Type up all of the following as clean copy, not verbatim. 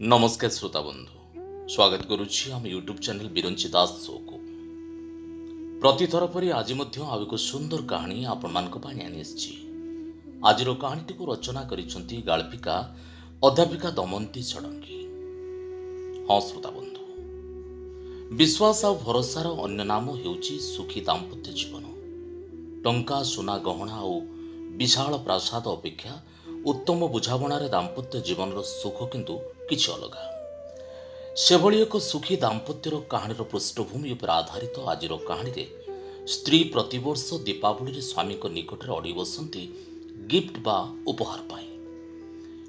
नमस्कार श्रोता बंधु स्वागत करुच्ची आम यूट्यूब चैनल बिरंची दास शो को प्रतिथर परी आज आउ एक सुंदर कहानी आपण मानक पानी आनी आसी। आज कहानी को रचना करिसंती गाल्पिका अध्यापिका दमयंती षडंगी। हाँ श्रोता बंधु, विश्वास आ भरोसार अन्य नाम हेउची सुखी दाम्पत्य जीवन। टंका सुना गहना और विशाल प्रासाद अपेक्षा उत्तम बुझावणार दाम्पत्य जीवन सुख किंतु किछि अलगा। सेभली एक सुखी दाम्पत्यर कहानीर पृष्ठभूमि पर आधारित आज कहानी रे स्त्री प्रतिवर्ष दीपावली स्वामी निकट अड़ी बसंती गिफ्ट बा उपहार पाई,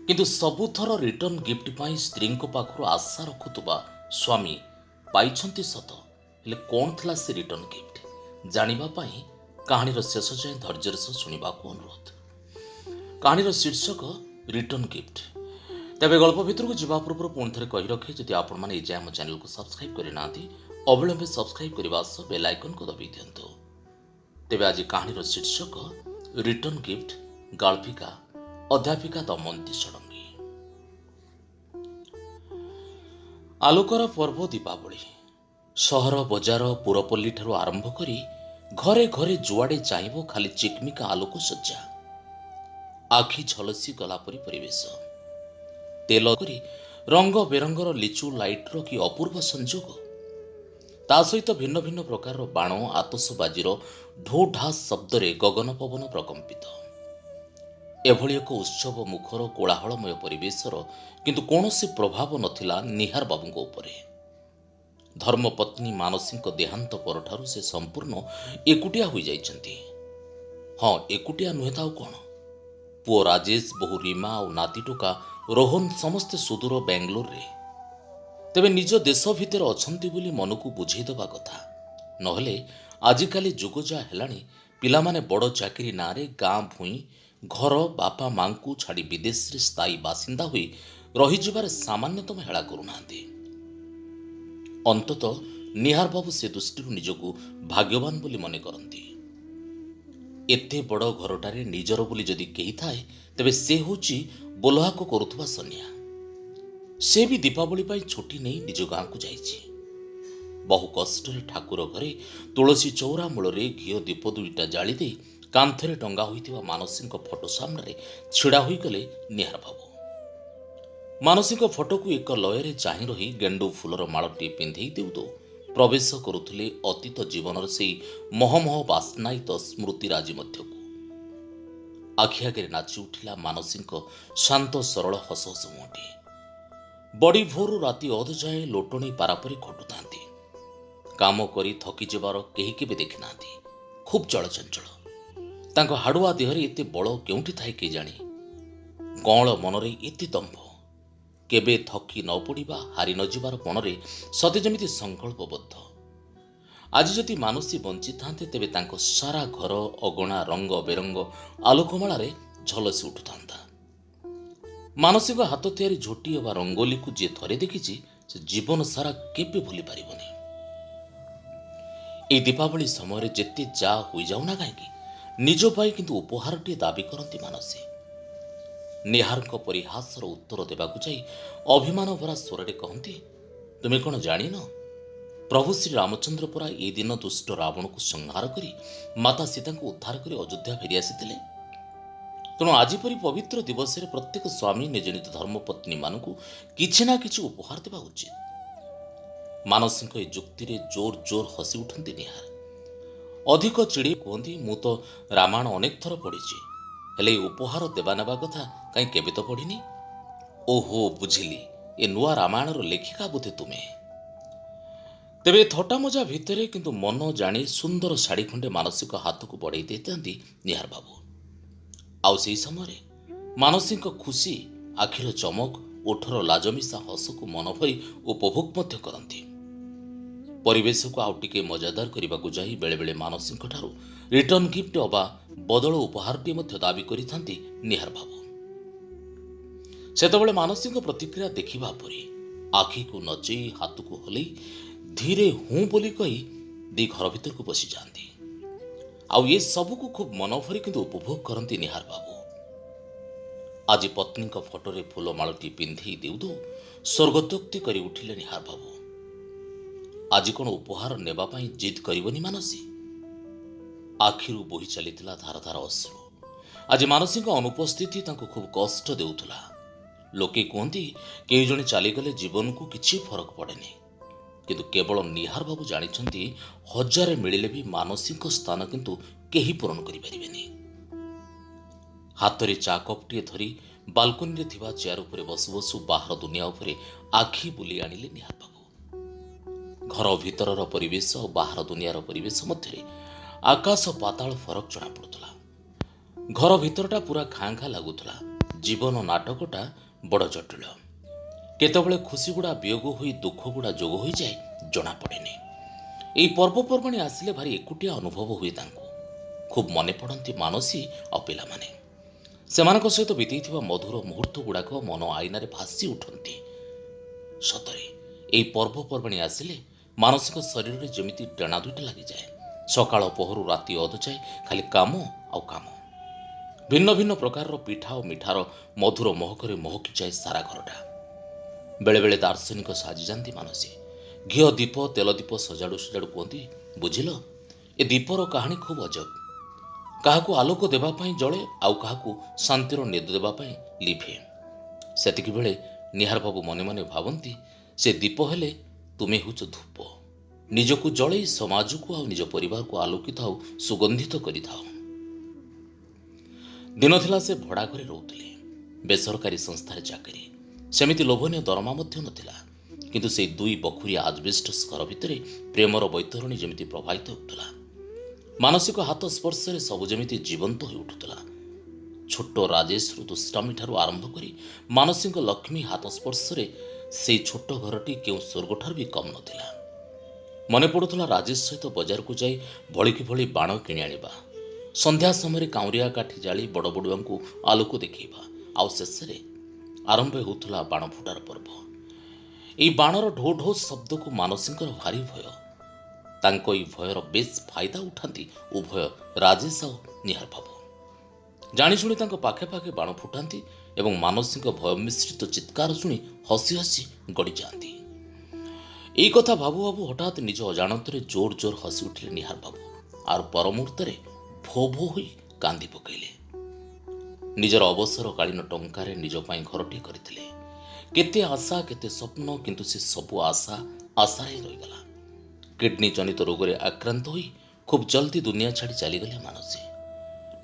किंतु सबुथर रिटर्न गिफ्ट पाई स्त्री पाखु आशा रखुवा स्वामी पाइछंती सत, हेले कौन थिला से रिटर्न गिफ्ट जानिबा पाई कहानीर शेष जाए धैर्यर सह शुणा अनुरोध। कहानीर शीर्षक रिटर्न गिफ्ट। तेरे गल्प भितर को जीवा पूर्व पुणी थे कही रखे, जदि आपण मैंने ये आम चैनल को सब्सक्राइब करना अविलंबे सब्सक्राइब करने सह बेल आइकन को दबाई दिंतु। तेरे आज कहानीर शीर्षक रिटर्न गिफ्ट, गाल्पिका अध्यापिका दमयंती षडंगी। आलोकर पर्व दीपावली। सहर बजार पुरपल्ली ठारू आरंभ करी घरे घरे जुआड़े चाहब खाली चिकमिका आलोक सज्जा। आखि झलसी गला परी परिवेश। तेल करी रंग बेरंगर लिचु लाइट्र कि अपूर्व संजोग। ता सहित भिन्न भिन्न प्रकार बाण आतसबाजीर ढो ढास शब्द गगन पवन प्रकंपित। एभली एक उत्सव मुखर कोलाहलमय परिवेशर किंतु कौनसी प्रभाव नथिला निहार बाबूंक उपरे। धर्मपत्नी मानसी देहांत परठारु से संपूर्ण एकुटिया हो जाइछंती। हाँ, एकुटिया नुहे ताऊ कौन, पुओ राजेश, बहु रीमा और नाती टोका रोहन समस्ते सुदूर बेंगलोर रे। तेबे निज देश भितर अछंती बोली मन को बुझे दबा कथा, नहले आजिकाली जुग जा हेलानी पिलामाने बड़ चाकरी नारे गाँ भूई घर बापा मां को छाड़ी विदेश रे स्थायी बासिंदा हुई रही जिबार सामान्यतम हेला करुनांती। अंतत निहार बाबू से दृष्टि निजको भाग्यवान बोली मने करंती। एते बड़ घरटारे निजर बोली जदि केही थाए तेबे से होची बोलहाको करुथुवा सनिया। से भी दीपावली पाई छुट्टी नहीं निज गाँ को जाइछि। बहु कष्ट ठाकुर घरे तुलसी चौरा मूलरे घीओ दीप दुईटा जाली दे कांथरे टंगा होइथिबा मानसी फोटो सामने छिड़ा होई गले निहार बाबू। मानसी फोटो को एक लୟରେ चाहि रही गेंडू फूलर मालटी पिंधे देउ दो प्रवेश करुले अतीत जीवनर से महमह बास्नायित स्मृतिराजी मध्यकू। आखि आगे नाची उठिला मानसी शांत सरल हस हस मुहटी। बड़ी भोरु राति अध जाए लोटणी पारापरी खटुता। काम करी थकी जबार केही केबे देखि नांती। खूब चलचंचल। तांको हाड़ुआ देहरे एते बल केउठी थाए के जानी। कौल मनरे एते दंभ। केबे थकी न पड़ा हारी न जीवार पणरे सते जमिति संकल्पबद्ध। आज जदि मानसी बंची थांते तेबे तांको सारा घर अगणा रंग बेरंग आलोकमाल झलसी उठुता। मानसिक हाथ तैयारी झोटी अबा रंगोली को जे थरे देखिछि से जीवन सारा केबे भूली पारिबनी। ए दीपावली समय जेते जा होई जाउना काहेकि निज पाई किंतु उपहारटी दाबी करंती मानसी। निहारको परिहासर उत्तर देवाकू जाई अभिमान भरा स्वर कहती, तुमे कौन जानी न, प्रभु श्री रामचंद्र परा ए दिन दुष्ट रावण को संहार करी माता सीता को उद्धार कर अयोध्या फेरी आसीथिले। तेणु आज परी पवित्र दिवस प्रत्येक स्वामी निज निज धर्मपत्नी मानू किछि ना किछि उपहार देवा उचित। मानसी ए जुक्ति रे जोर जोर हसी उठंती निहार। अधिक चिड़ी कहती, मु तो रामायण अनेक थर पढ़ी, हेले उपहार देवा नेबा कथा कहीं केबे तो पढ़िनी। ओहो, बुझिली, ए नुआ रामायणर लेखिका बोधे तुमे। तेबे थटा मजा भितरे किंतु मन जानी सुंदर शाढ़ी खंडे मानसिक हाथ को बढ़ाई देता निहार बाबू। आउ से समय मानसी खुशी आखिर चमक ओठर लाजमिशा हस को मन भरी उपभोग मध्य करती। परिवेश को आउ टिके मजादार करने को जाई बेले बेले मानसी रिटर्न गिफ्ट अबा बदल उपहारटी दाबी करिथांती निहार बाबू। सेतबेले मानसी प्रतिक्रिया देखिबा परी आखि को नचई हाथ को हलई धीरे हूँ बोली कही दी घर भीतर को बसी जाती। आउ ये सब को खूब मन भरी किंतु उपभोग करती निहार बाबू। ଆଜି ପତ୍ନୀଙ୍କ ଫଟୋରେ ଫୁଲମାଳଟି ପିନ୍ଧେଇ ଦେଉ ଦେଉ ସ୍ୱର୍ଗତୋକ୍ତି କରି ଉଠିଲେ ନିହାର ବାବୁ। ଆଜି କ'ଣ ଉପହାର ନେବା ପାଇଁ ଜିଦ୍ କରିବନି ମାନସୀ? ଆଖିରୁ ବୋହି ଚାଲିଥିଲା ଧାର ଧାର ଅଶ୍ରୁ। ଆଜି ମାନସୀଙ୍କ ଅନୁପସ୍ଥିତି ତାଙ୍କୁ ଖୁବ୍ କଷ୍ଟ ଦେଉଥିଲା। ଲୋକେ କୁହନ୍ତି କେହି ଜଣେ ଚାଲିଗଲେ ଜୀବନକୁ କିଛି ଫରକ ପଡ଼େନି, କିନ୍ତୁ କେବଳ ନିହାର ବାବୁ ଜାଣିଛନ୍ତି ହଜାରେ ମିଳିଲେ ବି ମାନସୀଙ୍କ ସ୍ଥାନ କିନ୍ତୁ କେହି ପୂରଣ କରିପାରିବେନି। ହାତରେ ଚା କପ୍ଟିଏ ଧରି ବାଲକୋନିରେ ଥିବା ଚେୟାର ଉପରେ ବସୁ ବସୁ ବାହାର ଦୁନିଆ ଉପରେ ଆଖି ବୁଲେଇ ଆଣିଲେ ନିହାର ବାବୁ। ଘର ଭିତରର ପରିବେଶ ଓ ବାହାର ଦୁନିଆର ପରିବେଶ ମଧ୍ୟରେ ଆକାଶ ପାତାଳ ଫରକ ଜଣାପଡ଼ୁଥିଲା। ଘର ଭିତରଟା ପୁରା ଖାଁ ଖାଁ ଲାଗୁଥିଲା। ଜୀବନ ନାଟକଟା ବଡ଼ ଜଟିଳ। କେତେବେଳେ ଖୁସିଗୁଡ଼ା ବିୟୋଗ ହୋଇ ଦୁଃଖଗୁଡ଼ା ଯୋଗ ହୋଇଯାଏ, ଜଣାପଡ଼େନି। ଏହି ପର୍ବପର୍ବାଣୀ ଆସିଲେ ଭାରି ଏକୁଟିଆ ଅନୁଭବ ହୁଏ ତାଙ୍କୁ। ଖୁବ୍ ମନେ ପଡ଼ନ୍ତି ମାନସୀ ଆଉ ପିଲାମାନେ। ସେମାନଙ୍କ ସହିତ ବିତେଇଥିବା ମଧୁର ମୁହୂର୍ତ୍ତ ଗୁଡ଼ାକ ମନ ଆଇନାରେ ଭାସି ଉଠନ୍ତି। ସତରେ ଏହି ପର୍ବପର୍ବାଣୀ ଆସିଲେ ମାନସୀଙ୍କ ଶରୀରରେ ଯେମିତି ଟେଣା ଦୁଇଟା ଲାଗିଯାଏ। ସକାଳ ପହରୁ ରାତି ଅଧ ଯାଏ ଖାଲି କାମ ଆଉ କାମ। ଭିନ୍ନ ଭିନ୍ନ ପ୍ରକାରର ପିଠା ଓ ମିଠାର ମଧୁର ମହକରେ ମହକିଯାଏ ସାରା ଘରଟା। ବେଳେବେଳେ ଦାର୍ଶନିକ ସାଜିଯାନ୍ତି ମାନସୀ। ଘିଅ ଦୀପ ତେଲ ଦୀପ ସଜାଡ଼ୁ ସଜାଡ଼ୁ କୁହନ୍ତି, ବୁଝିଲ, ଏ ଦୀପର କାହାଣୀ ଖୁବ୍ ଅଜବ। କାହାକୁ ଆଲୋକ ଦେବା ପାଇଁ ଜଳେ, ଆଉ କାହାକୁ ଶାନ୍ତିର ନିଦ ଦେବା ପାଇଁ ଲିଭେ। ସେତିକିବେଳେ ନିହାର ବାବୁ ମନେ ମନେ ଭାବନ୍ତି, ସେ ଦୀପ ହେଲେ ତୁମେ ହେଉଛ ଧୂପ। ନିଜକୁ ଜଳେଇ ସମାଜକୁ ଆଉ ନିଜ ପରିବାରକୁ ଆଲୋକିତ ଆଉ ସୁଗନ୍ଧିତ କରିଥାଉ। ଦିନ ଥିଲା ସେ ଭଡ଼ା ଘରେ ରହୁଥିଲେ। ବେସରକାରୀ ସଂସ୍ଥାରେ ଚାକିରି। ସେମିତି ଲୋଭନୀୟ ଦରମା ମଧ୍ୟ ନଥିଲା, କିନ୍ତୁ ସେଇ ଦୁଇ ବଖୁରିଆ ଆଜବେଷ୍ଟସ୍ ଘର ଭିତରେ ପ୍ରେମର ବୈତରଣୀ ଯେମିତି ପ୍ରବାହିତ ହେଉଥିଲା। ମାନସିକ ହାତ ସ୍ପର୍ଶରେ ସବୁ ଯେମିତି ଜୀବନ୍ତ ହୋଇ ଉଠୁଥିଲା। ଛୋଟ ରାଜେଶରୁ ଦୁଷ୍ଟାମୀଠାରୁ ଆରମ୍ଭ କରି ମାନସୀଙ୍କ ଲକ୍ଷ୍ମୀ ହାତ ସ୍ପର୍ଶରେ ସେଇ ଛୋଟ ଘରଟି କେଉଁ ସ୍ୱର୍ଗଠାରୁ ବି କମ୍ ନଥିଲା। ମନେ ପଡ଼ୁଥିଲା ରାଜେଶ ସହିତ ବଜାରକୁ ଯାଇ ଭଳିକି ଭଳି ବାଣ କିଣି ଆଣିବା, ସନ୍ଧ୍ୟା ସମୟରେ କାଉଁରିଆ କାଠି ଜାଳି ବଡ଼ ବଡ଼ୁଆଙ୍କୁ ଆଲୋକ ଦେଖେଇବା, ଆଉ ଶେଷରେ ଆରମ୍ଭ ହେଉଥିଲା ବାଣ ଫୁଟାର ପର୍ବ। ଏହି ବାଣର ଢୋ ଢୋ ଶବ୍ଦକୁ ମାନସୀଙ୍କର ଭାରି ଭୟ। ତାଙ୍କ ଏହି ଭୟର ବେଶ୍ ଫାଇଦା ଉଠାନ୍ତି ଉଭୟ ରାଜେଶ ଆଉ ନିହାର ବାବୁ। ଜାଣିଶୁଣି ତାଙ୍କ ପାଖେ ପାଖେ ବାଣ ଫୁଟାନ୍ତି ଏବଂ ମାନସୀଙ୍କ ଭୟ ମିଶ୍ରିତ ଚିତ୍କାର ଶୁଣି ହସି ହସି ଗଡ଼ିଯାଆନ୍ତି। ଏଇ କଥା ଭାବୁ ଭାବୁ ହଠାତ୍ ନିଜ ଅଜାଣତରେ ଜୋର ଜୋର ହସି ଉଠିଲେ ନିହାର ବାବୁ, ଆଉ ପର ମୁହୂର୍ତ୍ତରେ ଭୋ ଭୋ ହୋଇ କାନ୍ଦି ପକାଇଲେ। ନିଜର ଅବସରକାଳୀନ ଟଙ୍କାରେ ନିଜ ପାଇଁ ଘରଟିଏ କରିଥିଲେ। କେତେ ଆଶା କେତେ ସ୍ୱପ୍ନ, କିନ୍ତୁ ସେ ସବୁ ଆଶା ଆଶାରେ ରହିଗଲା। କିଡନୀ ଜନିତ ରୋଗରେ ଆକ୍ରାନ୍ତ ହୋଇ ଖୁବ୍ ଜଲ୍ଦି ଦୁନିଆ ଛାଡ଼ି ଚାଲିଗଲେ ମାନସୀ।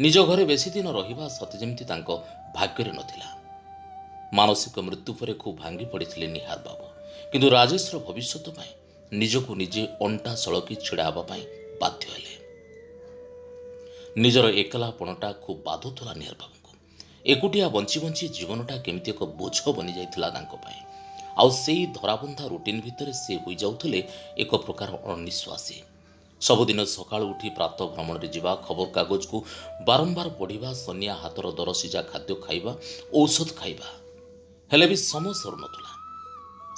ନିଜ ଘରେ ବେଶୀ ଦିନ ରହିବା ସତେ ଯେମିତି ତାଙ୍କ ଭାଗ୍ୟରେ ନଥିଲା। ମାନସିକ ମୃତ୍ୟୁ ପରେ ଖୁବ୍ ଭାଙ୍ଗି ପଡ଼ିଥିଲେ ନିହାର ବାବୁ, କିନ୍ତୁ ରାଜେଶର ଭବିଷ୍ୟତ ପାଇଁ ନିଜକୁ ନିଜେ ଅଣ୍ଟା ସଳକି ଛିଡ଼ା ହେବା ପାଇଁ ବାଧ୍ୟ ହେଲେ। ନିଜର ଏକଲାପଣଟା ଖୁବ୍ ବାଧୁଥିଲା ନିହାର ବାବୁଙ୍କୁ। ଏକୁଟିଆ ବଞ୍ଚି ବଞ୍ଚି ଜୀବନଟା କେମିତି ଏକ ବୋଝ ବନିଯାଇଥିଲା ତାଙ୍କ ପାଇଁ। ଆଉ ସେଇ ଧରାବନ୍ଧା ରୁଟିନ୍ ଭିତରେ ସେ ହୋଇଯାଉଥିଲେ ଏକ ପ୍ରକାର ଅନିଶ୍ୱାସୀ। ସବୁଦିନ ସକାଳୁ ଉଠି ପ୍ରାତଃ ଭ୍ରମଣରେ ଯିବା, ଖବରକାଗଜକୁ ବାରମ୍ବାର ପଢ଼ିବା, ସନିଆ ହାତର ଦରସିଝା ଖାଦ୍ୟ ଖାଇବା, ଔଷଧ ଖାଇବା, ହେଲେ ବି ସମୟ ସରୁନଥିଲା।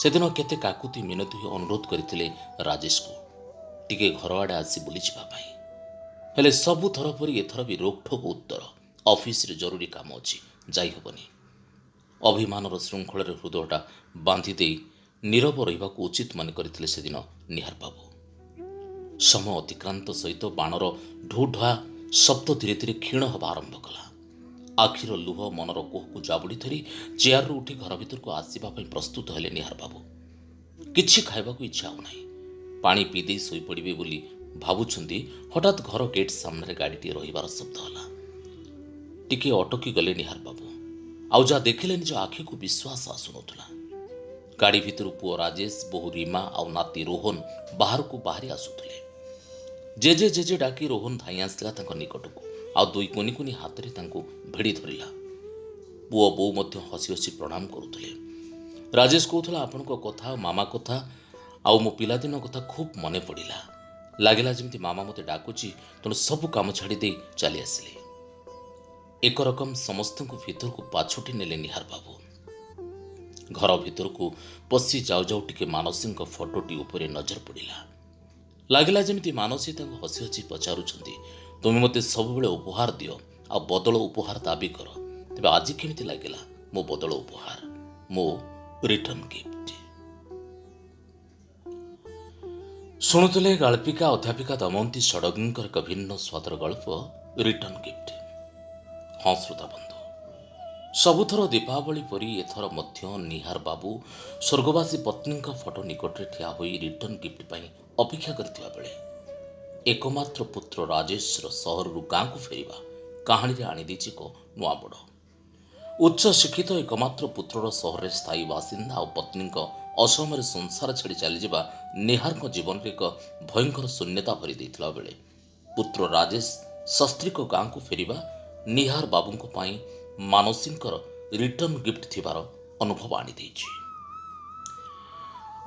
ସେଦିନ କେତେ କାକୁତି ମିନତି ହୋଇ ଅନୁରୋଧ କରିଥିଲେ ରାଜେଶକୁ ଟିକେ ଘର ଆଡ଼େ ଆସି ବୁଲିଯିବା ପାଇଁ। ହେଲେ ସବୁଥର ପରି ଏଥର ବି ରୋକଠୋକ ଉତ୍ତର, ଅଫିସରେ ଜରୁରୀ କାମ ଅଛି, ଯାଇହେବନି। ଅଭିମାନର ଶୃଙ୍ଖଳରେ ହୃଦୟଟା ବାନ୍ଧି ଦେଇ ନୀରବ ରହିବାକୁ ଉଚିତ ମନେ କରିଥିଲେ ସେଦିନ ନିହାର ବାବୁ। ସମୟ ଅତିକ୍ରାନ୍ତ ସହିତ ବାଣର ଢୋ ଢୋଆ ଶବ୍ଦ ଧୀରେ ଧୀରେ କ୍ଷୀଣ ହେବା ଆରମ୍ଭ କଲା। ଆଖିର ଲୁହ ମନର କୋହକୁ ଜାବୁଡ଼ି ଧରି ଚେୟାରରୁ ଉଠି ଘର ଭିତରକୁ ଆସିବା ପାଇଁ ପ୍ରସ୍ତୁତ ହେଲେ ନିହାର ବାବୁ। କିଛି ଖାଇବାକୁ ଇଚ୍ଛା ହେଉନାହିଁ। ପାଣି ପିଇଦେଇ ଶୋଇପଡ଼ିବେ ବୋଲି ଭାବୁଛନ୍ତି, ହଠାତ୍ ଘର ଗେଟ୍ ସାମ୍ନାରେ ଗାଡ଼ିଟିଏ ରହିବାର ଶବ୍ଦ ହେଲା। ଟିକେ ଅଟକି ଗଲେ ନିହାର ବାବୁ। ଆଉ ଯାହା ଦେଖିଲେ ନିଜ ଆଖିକୁ ବିଶ୍ୱାସ ଆସୁନଥିଲା। ଗାଡ଼ି ଭିତରୁ ପୁଅ ରାଜେଶ, ବୋହୂ ରୀମା ଆଉ ନାତି ରୋହନ ବାହାରକୁ ବାହାରି ଆସୁଥିଲେ। ଜେଜେ ଜେଜେ ଡାକି ରୋହନ ଧାଇଁ ଆସିଲା ତାଙ୍କ ନିକଟକୁ, ଆଉ ଦୁଇ କୁନି କୁନି ହାତରେ ତାଙ୍କୁ ଭିଡ଼ି ଧରିଲା। ପୁଅ ବୋଉ ମଧ୍ୟ ହସି ହସି ପ୍ରଣାମ କରୁଥିଲେ। ରାଜେଶ କହୁଥିଲା, ଆପଣଙ୍କ କଥା, ମାମା କଥା ଆଉ ମୋ ପିଲାଦିନ କଥା ଖୁବ୍ ମନେ ପଡ଼ିଲା। ଲାଗିଲା ଯେମିତି ମାମା ମୋତେ ଡାକୁଛି, ତେଣୁ ସବୁ କାମ ଛାଡ଼ି ଦେଇ ଚାଲି ଆସିଲି। ଏକରକମ ସମସ୍ତଙ୍କୁ ଭିତରକୁ ପାଛୋଟି ନେଲେ ନିହାର ବାବୁ। ଘର ଭିତରକୁ ପଶି ଯାଉ ଯାଉ ଟିକେ ମାନସୀଙ୍କ ଫଟୋଟି ଉପରେ ନଜର ପଡ଼ିଲା। ଲାଗିଲା ଯେମିତି ମାନସୀ ତାଙ୍କୁ ହସି ହସି ପଚାରୁଛନ୍ତି, ତୁମେ ମୋତେ ସବୁବେଳେ ଉପହାର ଦିଅ ଆଉ ବଦଳ ଉପହାର ଦାବି କର, ତେବେ ଆଜି କେମିତି ଲାଗିଲା ମୋ ବଦଳ ଉପହାର, ମୋ ରିଟର୍ନ ଗିଫ୍ଟ? ଶୁଣୁଥିଲେ ଗାଳ୍ପିକା ଅଧ୍ୟାପିକା ଦମୟନ୍ତୀ ଷଡ଼ଙ୍ଗୀଙ୍କର ଏକ ଭିନ୍ନ ସ୍ୱାଦର ଗଳ୍ପ ରିଟର୍ନ ଗିଫ୍ଟ। ହଁ ଶ୍ରୋତା ବନ୍ଧୁ, ସବୁଥର ଦୀପାବଳି ପରି ଏଥର ମଧ୍ୟ ନିହାର ବାବୁ ସ୍ୱର୍ଗବାସୀ ପତ୍ନୀଙ୍କ ଫଟୋ ନିକଟରେ ଠିଆ ହୋଇ ରିଟର୍ନ ଗିଫ୍ଟ ପାଇଁ ଅପେକ୍ଷା କରିଥିବା ବେଳେ ଏକମାତ୍ର ପୁତ୍ର ରାଜେଶର ସହରରୁ ଗାଁକୁ ଫେରିବା କାହାଣୀରେ ଆଣିଦେଇଛି ଏକ ନୂଆ ମୋଡ଼। ଉଚ୍ଚ ଶିକ୍ଷିତ ଏକମାତ୍ର ପୁତ୍ରର ସହରରେ ସ୍ଥାୟୀ ବାସିନ୍ଦା ଆଉ ପତ୍ନୀଙ୍କ ଅସମୟରେ ସଂସାର ଛାଡ଼ି ଚାଲିଯିବା ନିହାରଙ୍କ ଜୀବନରେ ଏକ ଭୟଙ୍କର ଶୂନ୍ୟତା ଭରି ଦେଇଥିଲା ବେଳେ ପୁତ୍ର ରାଜେଶ ଶସ୍ତ୍ରୀକ ଗାଁକୁ ଫେରିବା ନିହାର ବାବୁଙ୍କ ପାଇଁ ମାନସୀଙ୍କର ରିଟର୍ନ ଗିଫ୍ଟ ଥିବାର ଅନୁଭବ ଆଣିଦେଇଛି।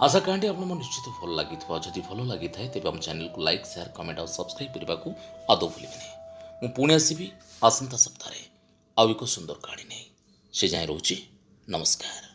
ଆଶା କାହାଣୀ ଆପଣଙ୍କୁ ନିଶ୍ଚିତ ଭଲ ଲାଗିଥିବ। ଯଦି ଭଲ ଲାଗିଥାଏ ତେବେ ଆମ ଚ୍ୟାନେଲକୁ ଲାଇକ୍, ସେୟାର, କମେଣ୍ଟ ଆଉ ସବସ୍କ୍ରାଇବ୍ କରିବାକୁ ଆଦୌ ଭୁଲିବେନି। ମୁଁ ପୁଣି ଆସିବି ଆସନ୍ତା ସପ୍ତାହରେ ଆଉ ଏକ ସୁନ୍ଦର କାହାଣୀ ନେଇ। ସେ ଯାଏଁ ରହୁଛି, ନମସ୍କାର।